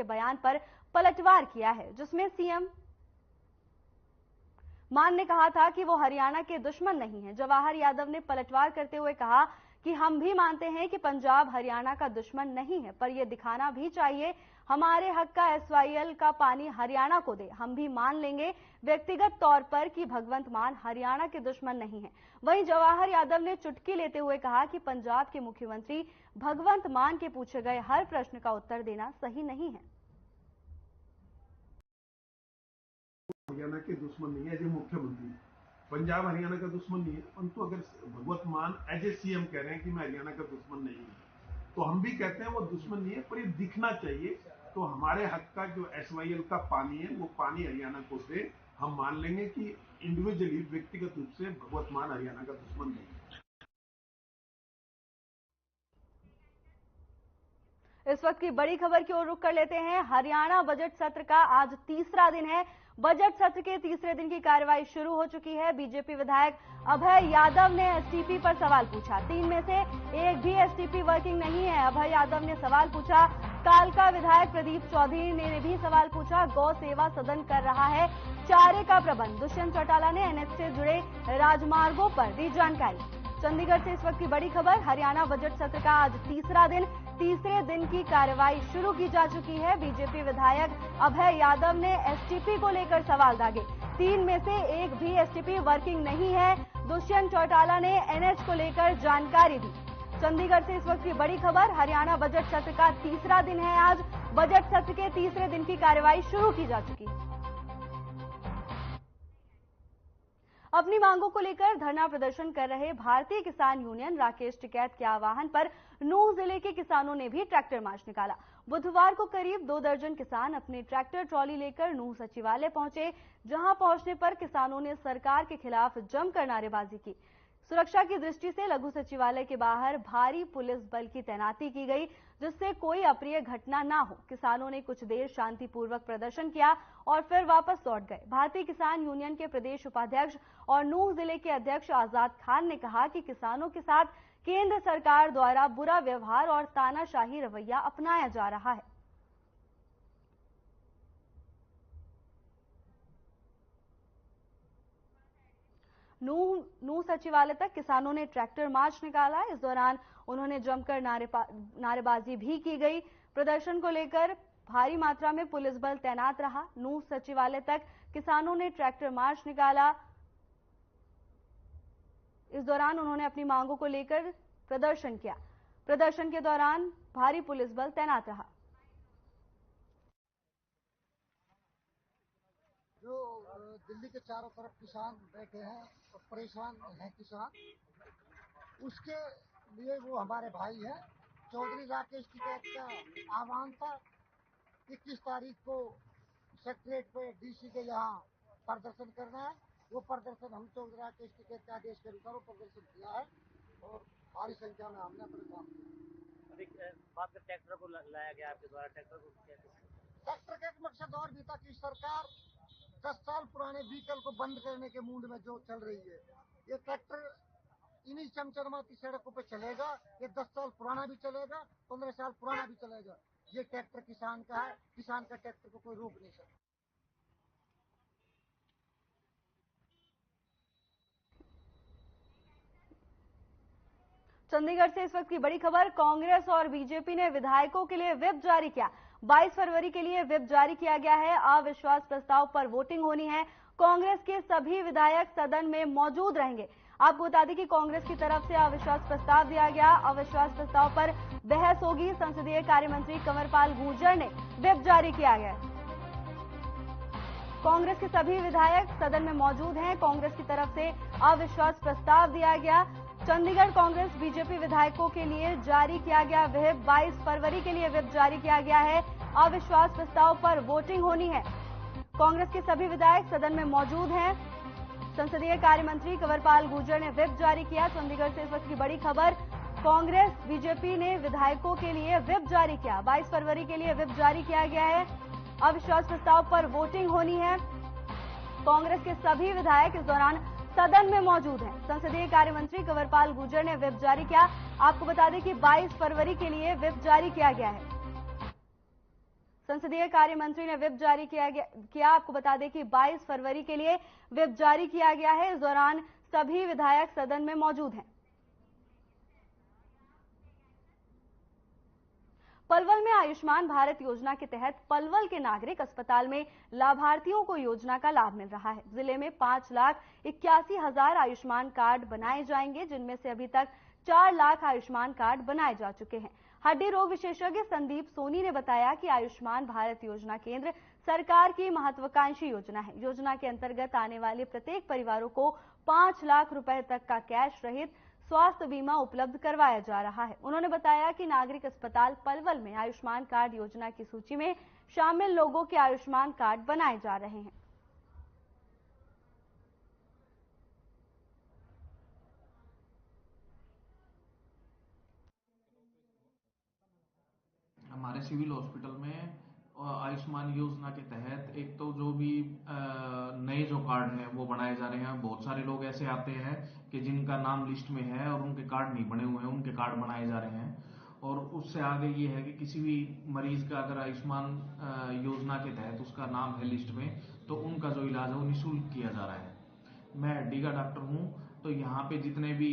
के बयान पर पलटवार किया है, जिसमें सीएम मान ने कहा था कि वो हरियाणा के दुश्मन नहीं है। जवाहर यादव ने पलटवार करते हुए कहा कि हम भी मानते हैं कि पंजाब हरियाणा का दुश्मन नहीं है, पर यह दिखाना भी चाहिए हमारे हक का एसवाईएल का पानी हरियाणा को दे। हम भी मान लेंगे व्यक्तिगत तौर पर कि भगवंत मान हरियाणा के दुश्मन नहीं है। वहीं जवाहर यादव ने चुटकी लेते हुए कहा कि पंजाब के मुख्यमंत्री भगवंत मान के पूछे गए हर प्रश्न का उत्तर देना सही नहीं है। हरियाणा के दुश्मन नहीं है एज ए मुख्यमंत्री, पंजाब हरियाणा का दुश्मन नहीं है, परंतु अगर भगवंत मान एज ए सीएम कह रहे हैं कि मैं हरियाणा का दुश्मन नहीं हूं, तो हम भी कहते हैं वो दुश्मन नहीं है, पर ये दिखना चाहिए। तो हमारे हक का जो एसवाईएल का पानी है वो पानी हरियाणा को दे। हम मान लेंगे कि इंडिविजुअली व्यक्तिगत रूप से भगवंत मान हरियाणा का दुश्मन नहीं है। इस वक्त की बड़ी खबर की ओर रुख कर लेते हैं। हरियाणा बजट सत्र का आज तीसरा दिन है। बजट सत्र के तीसरे दिन की कार्यवाही शुरू हो चुकी है। बीजेपी विधायक अभय यादव ने एसटीपी पर सवाल पूछा। 3 में से एक भी एसटीपी वर्किंग नहीं है। अभय यादव ने सवाल पूछा। कालका विधायक प्रदीप चौधरी ने भी सवाल पूछा। गौ सेवा सदन कर रहा है चारे का प्रबंध। दुष्यंत चौटाला ने एनएच से जुड़े राजमार्गों पर दी जानकारी। चंडीगढ़ से इस वक्त की बड़ी खबर। हरियाणा बजट सत्र का आज तीसरा दिन, तीसरे दिन की कार्यवाही शुरू की जा चुकी है। बीजेपी विधायक अभय यादव ने एसटीपी को लेकर सवाल दागे। 3 में से एक भी एसटीपी वर्किंग नहीं है। दुष्यंत चौटाला ने एनएच को लेकर जानकारी दी। चंडीगढ़ से इस वक्त की बड़ी खबर। हरियाणा बजट सत्र का तीसरा दिन है आज। बजट सत्र के तीसरे दिन की कार्यवाही शुरू की जा चुकी है। अपनी मांगों को लेकर धरना प्रदर्शन कर रहे भारतीय किसान यूनियन राकेश टिकैत के आह्वान पर नूंह जिले के किसानों ने भी ट्रैक्टर मार्च निकाला। बुधवार को करीब 2 दर्जन किसान अपने ट्रैक्टर ट्रॉली लेकर नूंह सचिवालय पहुंचे, जहां पहुंचने पर किसानों ने सरकार के खिलाफ जमकर नारेबाजी की। सुरक्षा की दृष्टि से लघु सचिवालय के बाहर भारी पुलिस बल की तैनाती की गई, जिससे कोई अप्रिय घटना ना हो। किसानों ने कुछ देर शांतिपूर्वक प्रदर्शन किया और फिर वापस लौट गए। भारतीय किसान यूनियन के प्रदेश उपाध्यक्ष और नूंह जिले के अध्यक्ष आजाद खान ने कहा कि किसानों के साथ केंद्र सरकार द्वारा बुरा व्यवहार और तानाशाही रवैया अपनाया जा रहा है। नूंह सचिवालय तक किसानों ने ट्रैक्टर मार्च निकाला। इस दौरान उन्होंने जमकर नारेबाजी भी की गई। प्रदर्शन को लेकर भारी मात्रा में पुलिस बल तैनात रहा। नूंह सचिवालय तक किसानों ने ट्रैक्टर मार्च निकाला। इस दौरान उन्होंने अपनी मांगों को लेकर प्रदर्शन किया। प्रदर्शन के दौरान भारी पुलिस बल तैनात रहा। जो दिल्ली के चारों तरफ किसान बैठे हैं और परेशान हैं किसान, उसके लिए वो हमारे भाई हैं। चौधरी राकेश टिकैत का आह्वान था 21 तारीख को सेक्रेटरीट पे डीसी के यहाँ प्रदर्शन करना है। वो प्रदर्शन हम चौधरी राकेश टिकैत के आदेश के अनुसार वो प्रदर्शन किया है और भारी संख्या में हमने अपने काम किया। अभी बात कर ट्रैक्टर को लाया गया आपके द्वारा, ट्रैक्टर का एक मकसद और भी था कि सरकार 10 साल पुराने व्हीकल को बंद करने के मूड में जो चल रही है, ये ट्रैक्टर इन्हीं चमचमाती सड़कों पे चलेगा। ये 10 साल पुराना भी चलेगा, 15 साल पुराना भी चलेगा। ये ट्रैक्टर किसान का है, किसान का ट्रैक्टर को कोई रोक नहीं सकता। चंडीगढ़ से इस वक्त की बड़ी खबर। कांग्रेस और बीजेपी ने विधायकों के लिए व्हिप जारी किया। 22 फरवरी के लिए व्हिप जारी किया गया है। अविश्वास प्रस्ताव पर वोटिंग होनी है। कांग्रेस के सभी विधायक सदन में मौजूद रहेंगे। आपको बता दें कि कांग्रेस की तरफ से अविश्वास प्रस्ताव दिया गया। अविश्वास प्रस्ताव पर बहस होगी। संसदीय कार्य मंत्री कंवरपाल गुर्जर ने व्हिप जारी किया गया। कांग्रेस के सभी विधायक सदन में मौजूद हैं। कांग्रेस की तरफ से अविश्वास प्रस्ताव दिया गया। चंडीगढ़ कांग्रेस बीजेपी विधायकों के लिए जारी किया गया व्हिप। 22 फरवरी के लिए व्हिप जारी किया गया है। अविश्वास प्रस्ताव पर वोटिंग होनी है। कांग्रेस के सभी विधायक सदन में मौजूद हैं। संसदीय कार्य मंत्री कंवरपाल गुर्जर ने व्हिप जारी किया। चंडीगढ़ से इस वक्त की बड़ी खबर। कांग्रेस बीजेपी ने विधायकों के लिए व्हिप जारी किया। 22 फरवरी के लिए व्हिप जारी किया गया है। अविश्वास प्रस्ताव पर वोटिंग होनी है। कांग्रेस के सभी विधायक इस दौरान सदन में मौजूद हैं। संसदीय कार्य मंत्री कंवरपाल गुर्जर ने व्हिप जारी किया। आपको बता दें कि 22 फरवरी के लिए व्हिप जारी किया गया है। संसदीय कार्य मंत्री ने व्हिप जारी किया। आपको बता दें कि 22 फरवरी के लिए व्हिप जारी किया गया है। इस दौरान सभी विधायक सदन में मौजूद हैं। पलवल में आयुष्मान भारत योजना के तहत पलवल के नागरिक अस्पताल में लाभार्थियों को योजना का लाभ मिल रहा है। जिले में 5,81,000 आयुष्मान कार्ड बनाए जाएंगे, जिनमें से अभी तक 4 लाख आयुष्मान कार्ड बनाए जा चुके हैं। हड्डी रोग विशेषज्ञ संदीप सोनी ने बताया कि आयुष्मान भारत योजना केंद्र सरकार की महत्वाकांक्षी योजना है। योजना के अंतर्गत आने वाले प्रत्येक परिवारों को 5 लाख रुपए तक का कैश रहित स्वास्थ्य बीमा उपलब्ध करवाया जा रहा है। उन्होंने बताया कि नागरिक अस्पताल पलवल में आयुष्मान कार्ड योजना की सूची में शामिल लोगों के आयुष्मान कार्ड बनाए जा रहे हैं। हमारे सिविल हॉस्पिटल में आयुष्मान योजना के तहत एक तो जो भी नए जो कार्ड हैं वो बनाए जा रहे हैं। बहुत सारे लोग ऐसे आते हैं कि जिनका नाम लिस्ट में है और उनके कार्ड नहीं बने हुए हैं, उनके कार्ड बनाए जा रहे हैं। और उससे आगे ये है कि किसी भी मरीज का अगर आयुष्मान योजना के तहत उसका नाम है लिस्ट में, तो उनका जो इलाज है वो निःशुल्क किया जा रहा है। मैं हड्डी का डॉक्टर हूँ, तो यहाँ पे जितने भी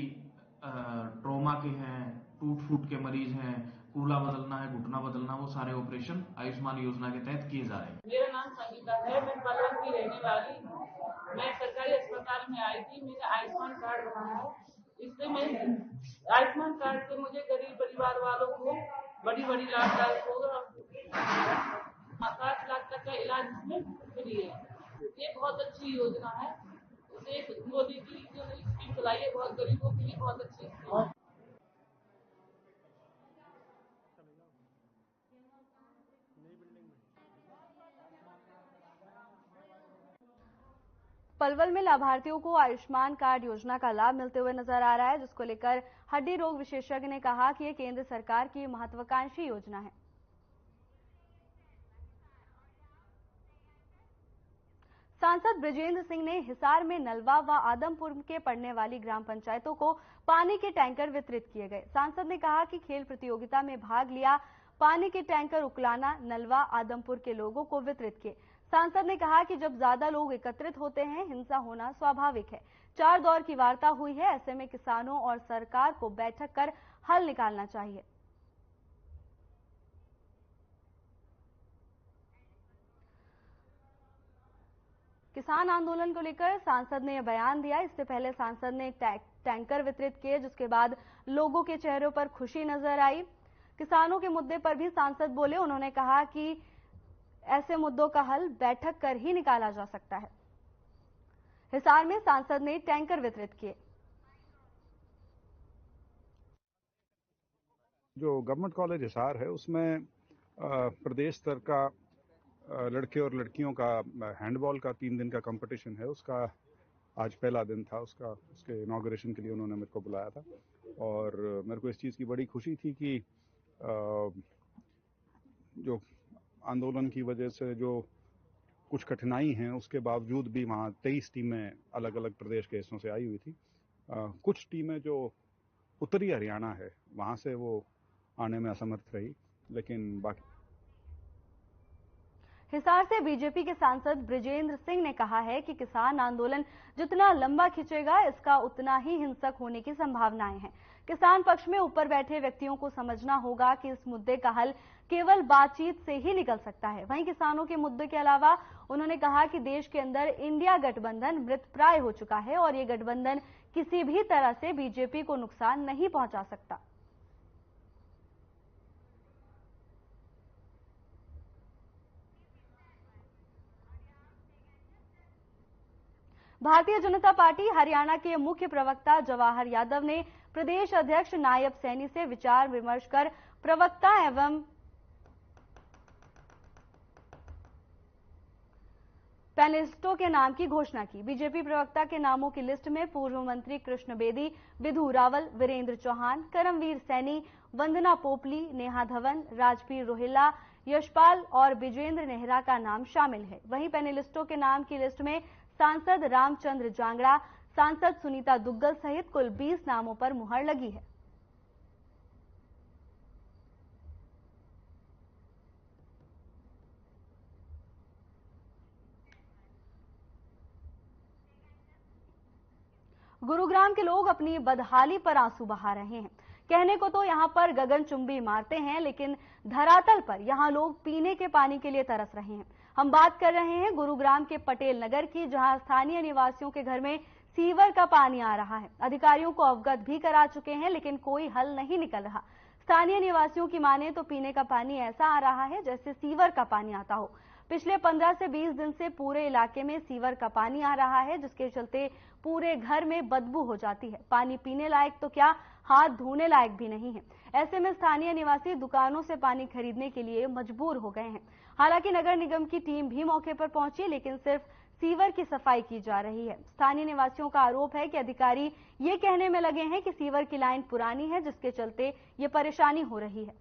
ट्रॉमा के हैं, टूट फूट के मरीज हैं, कूला बदलना है, घुटना बदलना, वो सारे ऑपरेशन आयुष्मान योजना के तहत किए जा रहे हैं। मेरा नाम संगीता है, मैं पलवल की रहने वाली हूँ। मैं सरकारी अस्पताल में आई थी, मेरा आयुष्मान कार्ड बना है। इससे मैं आयुष्मान कार्ड से मुझे गरीब परिवार वालों को बड़ी लाभदायक होगा। 7 लाख तक का इलाज इसमें फ्री है। ये बहुत अच्छी योजना है। इसे मोदी की जो स्कीम चलाई है, बहुत गरीबों के लिए बहुत अच्छी स्कीम है। पलवल में लाभार्थियों को आयुष्मान कार्ड योजना का लाभ मिलते हुए नजर आ रहा है, जिसको लेकर हड्डी रोग विशेषज्ञ ने कहा कि ये केंद्र सरकार की महत्वाकांक्षी योजना है। सांसद बृजेंद्र सिंह ने हिसार में नलवा व आदमपुर के पड़ने वाली ग्राम पंचायतों को पानी के टैंकर वितरित किए गए। सांसद ने कहा कि खेल प्रतियोगिता में भाग लिया पानी के टैंकर उकलाना नलवा आदमपुर के लोगों को वितरित किए। सांसद ने कहा कि जब ज्यादा लोग एकत्रित होते हैं, हिंसा होना स्वाभाविक है। 4 दौर की वार्ता हुई है, ऐसे में किसानों और सरकार को बैठक कर हल निकालना चाहिए। किसान आंदोलन को लेकर सांसद ने यह बयान दिया। इससे पहले सांसद ने टैंकर वितरित किए, जिसके बाद लोगों के चेहरों पर खुशी नजर आई। किसानों के मुद्दे पर भी सांसद बोले। उन्होंने कहा कि ऐसे मुद्दों का हल बैठक कर ही निकाला जा सकता है। हिसार में सांसद ने टैंकर वितरित किए। जो गवर्नमेंट कॉलेज हिसार है, उसमें प्रदेश स्तर का लड़के और लड़कियों का हैंडबॉल का 3 दिन का कंपटीशन है। उसका आज पहला दिन था। उसके इनॉग्रेशन के लिए उन्होंने मेरे को बुलाया था और मेरे को इस चीज़ की बड़ी खुशी थी कि जो आंदोलन की वजह से जो कुछ कठिनाई हैं, उसके बावजूद भी वहाँ 23 टीमें अलग अलग प्रदेश के हिस्सों से आई हुई थी। कुछ टीमें जो उत्तरी हरियाणा है, वहाँ से वो आने में असमर्थ रही, लेकिन बाकी। हिसार से बीजेपी के सांसद बृजेंद्र सिंह ने कहा है कि किसान आंदोलन जितना लंबा खिंचेगा, इसका उतना ही हिंसक होने की संभावनाएं हैं। किसान पक्ष में ऊपर बैठे व्यक्तियों को समझना होगा कि इस मुद्दे का हल केवल बातचीत से ही निकल सकता है। वहीं किसानों के मुद्दे के अलावा उन्होंने कहा कि देश के अंदर इंडिया गठबंधन मृतप्राय हो चुका है और ये गठबंधन किसी भी तरह से बीजेपी को नुकसान नहीं पहुंचा सकता। भारतीय जनता पार्टी हरियाणा के मुख्य प्रवक्ता जवाहर यादव ने प्रदेश अध्यक्ष नायब सैनी से विचार विमर्श कर प्रवक्ता एवं पैनलिस्टों के नाम की घोषणा की। बीजेपी प्रवक्ता के नामों की लिस्ट में पूर्व मंत्री कृष्ण बेदी, विधु रावल, वीरेंद्र चौहान, करमवीर सैनी, वंदना पोपली, नेहा धवन, राजपीर रोहिल्ला, यशपाल और विजेंद्र नेहरा का नाम शामिल है। वहीं पैनलिस्टों के नाम की लिस्ट में सांसद रामचंद्र जांगड़ा, सांसद सुनीता दुग्गल सहित कुल 20 नामों पर मुहर लगी है। गुरुग्राम के लोग अपनी बदहाली पर आंसू बहा रहे हैं। कहने को तो यहां पर गगनचुंबी इमारतें हैं, लेकिन धरातल पर यहां लोग पीने के पानी के लिए तरस रहे हैं। हम बात कर रहे हैं गुरुग्राम के पटेल नगर की, जहां स्थानीय निवासियों के घर में सीवर का पानी आ रहा है। अधिकारियों को अवगत भी करा चुके हैं, लेकिन कोई हल नहीं निकल रहा। स्थानीय निवासियों की माने तो पीने का पानी ऐसा आ रहा है जैसे सीवर का पानी आता हो। पिछले 15 से 20 दिन से पूरे इलाके में सीवर का पानी आ रहा है, जिसके चलते पूरे घर में बदबू हो जाती है। पानी पीने लायक तो क्या, हाथ धोने लायक भी नहीं है। ऐसे में स्थानीय निवासी दुकानों से पानी खरीदने के लिए मजबूर हो गए हैं। हालांकि नगर निगम की टीम भी मौके पर पहुंची, लेकिन सिर्फ सीवर की सफाई की जा रही है। स्थानीय निवासियों का आरोप है कि अधिकारी ये कहने में लगे हैं कि सीवर की लाइन पुरानी है, जिसके चलते ये परेशानी हो रही है।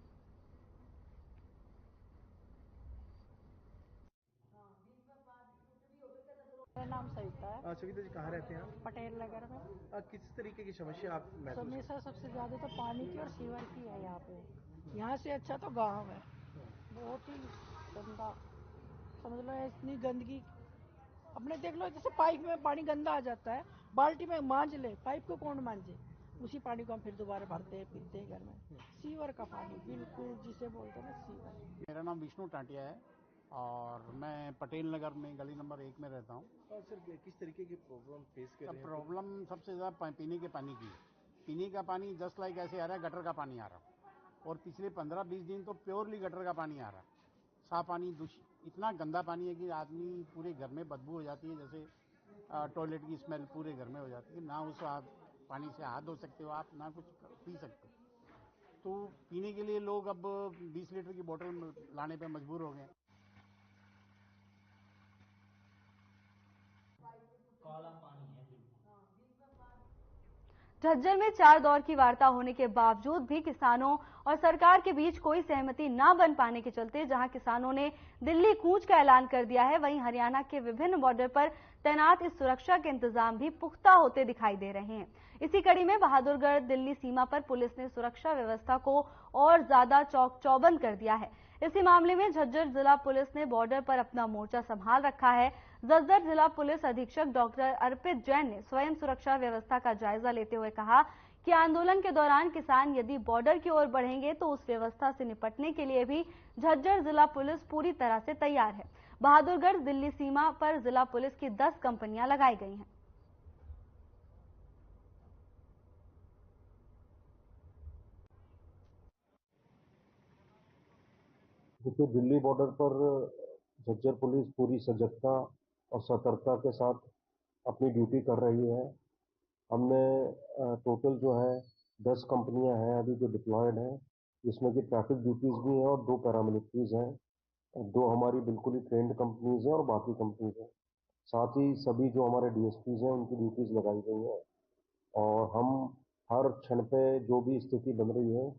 मेरा नाम सविता है। सविता जी कहाँ रहते हैं आप? पटेल नगर में। किस तरीके की समस्या आप महसूस समस्या सबसे ज्यादा तो पानी की और सीवर की है यहाँ पे। यहाँ से अच्छा तो गांव है। बहुत ही गंदा, समझ लो इतनी गंदगी। अपने देख लो, जैसे पाइप में पानी गंदा आ जाता है, बाल्टी में मांज ले, पाइप को कौन मांजे? उसी पानी को हम फिर दोबारा भरते पीते घर में। सीवर का पानी बिल्कुल जिसे बोलते हैं ना, सीवर। मेरा नाम विष्णु टाटिया है और मैं पटेल नगर में गली नंबर 1 में रहता हूँ। सर किस तरीके की प्रॉब्लम फेस कर रहे हैं? प्रॉब्लम सबसे ज़्यादा पीने के पानी की। पीने का पानी जस्ट लाइक ऐसे आ रहा है, गटर का पानी आ रहा है। और पिछले 15-20 दिन तो प्योरली गटर का पानी आ रहा है। साफ पानी, इतना गंदा पानी है कि आदमी पूरे घर में बदबू हो जाती है, जैसे टॉयलेट की स्मेल पूरे घर में हो जाती है। ना उस पानी से हाथ धो सकते हो आप, ना कुछ पी सकते हो। तो पीने के लिए लोग अब 20 लीटर की बोतल लाने पे मजबूर हो गए। झज्जर में 4 दौर की वार्ता होने के बावजूद भी किसानों और सरकार के बीच कोई सहमति न बन पाने के चलते जहां किसानों ने दिल्ली कूच का ऐलान कर दिया है, वहीं हरियाणा के विभिन्न बॉर्डर पर तैनात इस सुरक्षा के इंतजाम भी पुख्ता होते दिखाई दे रहे हैं। इसी कड़ी में बहादुरगढ़ दिल्ली सीमा पर पुलिस ने सुरक्षा व्यवस्था को और ज्यादा चौक चौबंद कर दिया है। इसी मामले में झज्जर जिला पुलिस ने बॉर्डर पर अपना मोर्चा संभाल रखा है। झज्जर जिला पुलिस अधीक्षक डॉक्टर अर्पित जैन ने स्वयं सुरक्षा व्यवस्था का जायजा लेते हुए कहा कि आंदोलन के दौरान किसान यदि बॉर्डर की ओर बढ़ेंगे तो उस व्यवस्था से निपटने के लिए भी झज्जर जिला पुलिस पूरी तरह से तैयार है। बहादुरगढ़ दिल्ली सीमा पर जिला पुलिस की 10 कंपनियां लगाई गई हैं। देखिए, दिल्ली बॉर्डर पर झज्जर पुलिस पूरी सजगता और सतर्कता के साथ अपनी ड्यूटी कर रही है। हमने टोटल जो है 10 कंपनियां हैं अभी जो डिप्लॉयड हैं, जिसमें कि ट्रैफिक ड्यूटीज भी हैं और 2 पैरामिलिट्रीज हैं। 2 हमारी बिल्कुल ही ट्रेंड कंपनीज हैं और बाकी कंपनीज हैं। साथ ही सभी जो हमारे डीएसपीज हैं उनकी ड्यूटीज लगाई गई हैं और हम हर क्षण पे जो भी स्थिति बन रही है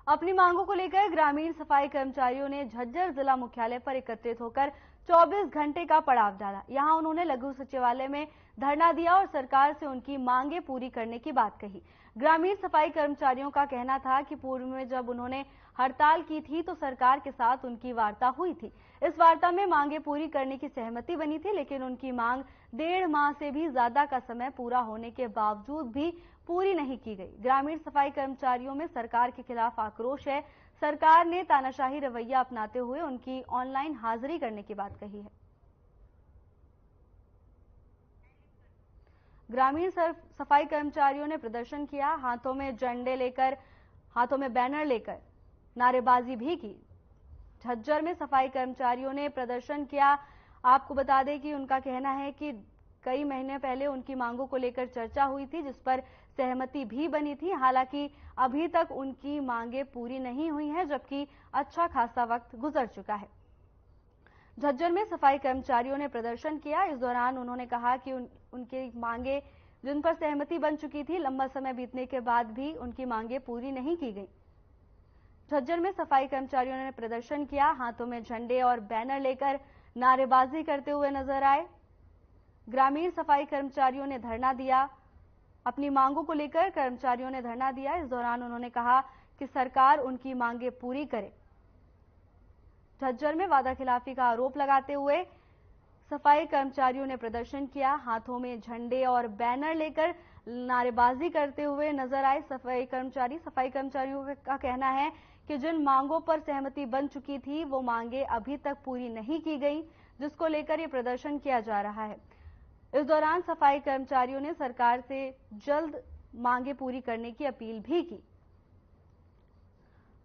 अपनी मांगों को लेकर ग्रामीण सफाई कर्मचारियों ने झज्जर जिला मुख्यालय पर एकत्रित होकर 24 घंटे का पड़ाव डाला। यहां उन्होंने लघु सचिवालय में धरना दिया और सरकार से उनकी मांगे पूरी करने की बात कही। ग्रामीण सफाई कर्मचारियों का कहना था कि पूर्व में जब उन्होंने हड़ताल की थी तो सरकार के साथ उनकी वार्ता हुई थी। इस वार्ता में मांगे पूरी करने की सहमति बनी थी, लेकिन उनकी मांग 1.5 माह से भी ज्यादा का समय पूरा होने के बावजूद भी पूरी नहीं की गई। ग्रामीण सफाई कर्मचारियों में सरकार के खिलाफ आक्रोश है। सरकार ने तानाशाही रवैया अपनाते हुए उनकी ऑनलाइन हाजिरी करने की बात कही है। ग्रामीण सफाई कर्मचारियों ने प्रदर्शन किया, हाथों में झंडे लेकर, हाथों में बैनर लेकर नारेबाजी भी की। झज्जर में सफाई कर्मचारियों ने प्रदर्शन किया। आपको बता दें कि उनका कहना है कि कई महीने पहले उनकी मांगों को लेकर चर्चा हुई थी, जिस पर सहमति भी बनी थी। हालांकि अभी तक उनकी मांगे पूरी नहीं हुई हैं, जबकि अच्छा खासा वक्त गुजर चुका है। झज्जर में सफाई कर्मचारियों ने प्रदर्शन किया। इस दौरान उन्होंने कहा कि उनकी मांगे जिन पर सहमति बन चुकी थी, लंबा समय बीतने के बाद भी उनकी मांगे पूरी नहीं की गई। झज्जर में सफाई कर्मचारियों ने प्रदर्शन किया, हाथों में झंडे और बैनर लेकर नारेबाजी करते हुए नजर आए। ग्रामीण सफाई कर्मचारियों ने धरना दिया। अपनी मांगों को लेकर कर्मचारियों ने धरना दिया। इस दौरान उन्होंने कहा कि सरकार उनकी मांगे पूरी करे। झज्जर में वादाखिलाफी का आरोप लगाते हुए सफाई कर्मचारियों ने प्रदर्शन किया। हाथों में झंडे और बैनर लेकर नारेबाजी करते हुए नजर आए सफाई कर्मचारियों का कहना है कि जिन मांगों पर सहमति बन चुकी थी वो मांगे अभी तक पूरी नहीं की गई, जिसको लेकर ये प्रदर्शन किया जा रहा है। इस दौरान सफाई कर्मचारियों ने सरकार से जल्द मांगे पूरी करने की अपील भी की।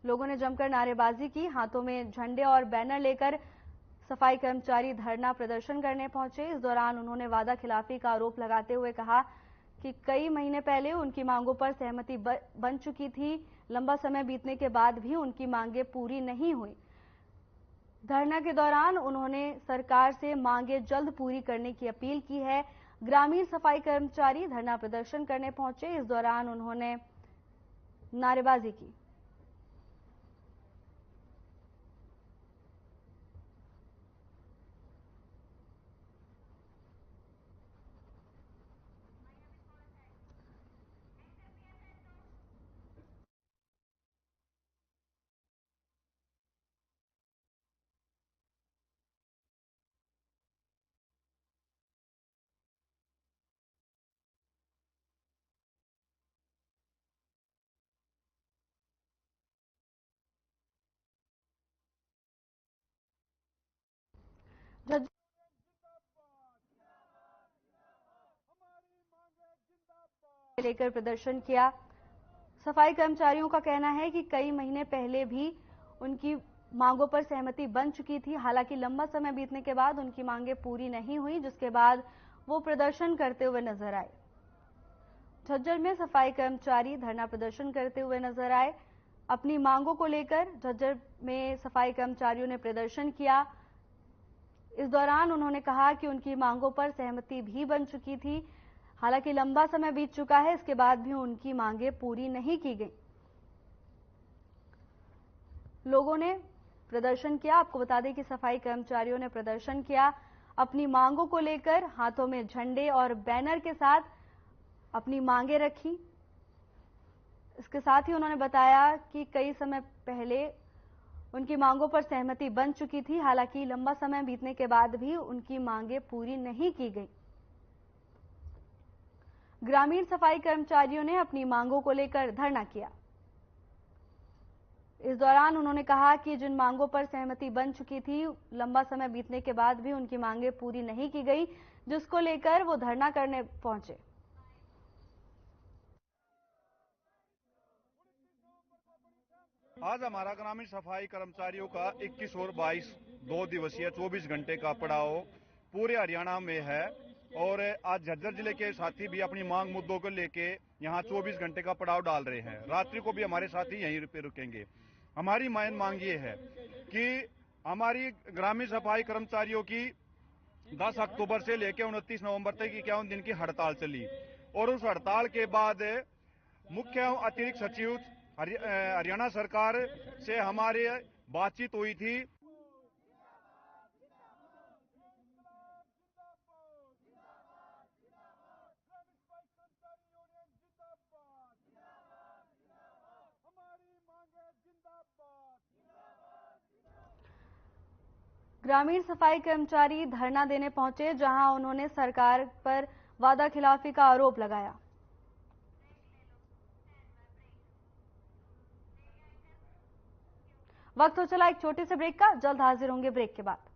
लोगों ने जमकर नारेबाजी की। हाथों में झंडे और बैनर लेकर सफाई कर्मचारी धरना प्रदर्शन करने पहुंचे। इस दौरान उन्होंने वादा खिलाफी का आरोप लगाते हुए कहा कि कई महीने पहले उनकी मांगों पर सहमति बन चुकी थी। लंबा समय बीतने के बाद भी उनकी मांगे पूरी नहीं हुई। धरना के दौरान उन्होंने सरकार से मांगे जल्द पूरी करने की अपील की है। ग्रामीण सफाई कर्मचारी धरना प्रदर्शन करने पहुंचे। इस दौरान उन्होंने नारेबाजी की। लेकर प्रदर्शन किया। सफाई कर्मचारियों का कहना है कि कई महीने पहले भी उनकी मांगों पर सहमति बन चुकी थी। हालांकि लंबा समय बीतने के बाद उनकी मांगे पूरी नहीं हुई, जिसके बाद वो प्रदर्शन करते हुए नजर आए। झज्जर में सफाई कर्मचारी धरना प्रदर्शन करते हुए नजर आए। अपनी मांगों को लेकर झज्जर में सफाई कर्मचारियों ने प्रदर्शन किया। इस दौरान उन्होंने कहा कि उनकी मांगों पर सहमति भी बन चुकी थी। हालांकि लंबा समय बीत चुका है, इसके बाद भी उनकी मांगे पूरी नहीं की गई। लोगों ने प्रदर्शन किया। आपको बता दें कि सफाई कर्मचारियों ने प्रदर्शन किया अपनी मांगों को लेकर। हाथों में झंडे और बैनर के साथ अपनी मांगे रखी। इसके साथ ही उन्होंने बताया कि कई समय पहले उनकी मांगों पर सहमति बन चुकी थी। हालांकि लंबा समय बीतने के बाद भी उनकी मांगे पूरी नहीं की गई। ग्रामीण सफाई कर्मचारियों ने अपनी मांगों को लेकर धरना किया। इस दौरान उन्होंने कहा कि जिन मांगों पर सहमति बन चुकी थी, लंबा समय बीतने के बाद भी उनकी मांगे पूरी नहीं की गई, जिसको लेकर वो धरना करने पहुंचे। आज हमारा ग्रामीण सफाई कर्मचारियों का 21 और 22 2 दिवसीय 24 घंटे का पड़ाव पूरे हरियाणा में है और आज झज्जर जिले के साथी भी अपनी मांग मुद्दों को लेके यहाँ 24 घंटे का पड़ाव डाल रहे हैं। रात्रि को भी हमारे साथी यहीं पे रुकेंगे। हमारी मेन मांग ये है कि हमारी ग्रामीण सफाई कर्मचारियों की 10 अक्टूबर से लेकर 29 नवंबर तक 51 दिन की हड़ताल चली और उस हड़ताल के बाद मुख्य अतिरिक्त सचिव हरियाणा सरकार से हमारी बातचीत हुई थी। ग्रामीण सफाई कर्मचारी धरना देने पहुंचे, जहां उन्होंने सरकार पर वादा खिलाफी का आरोप लगाया। वक्त हो चला एक छोटे से ब्रेक का। जल्द हाजिर होंगे ब्रेक के बाद।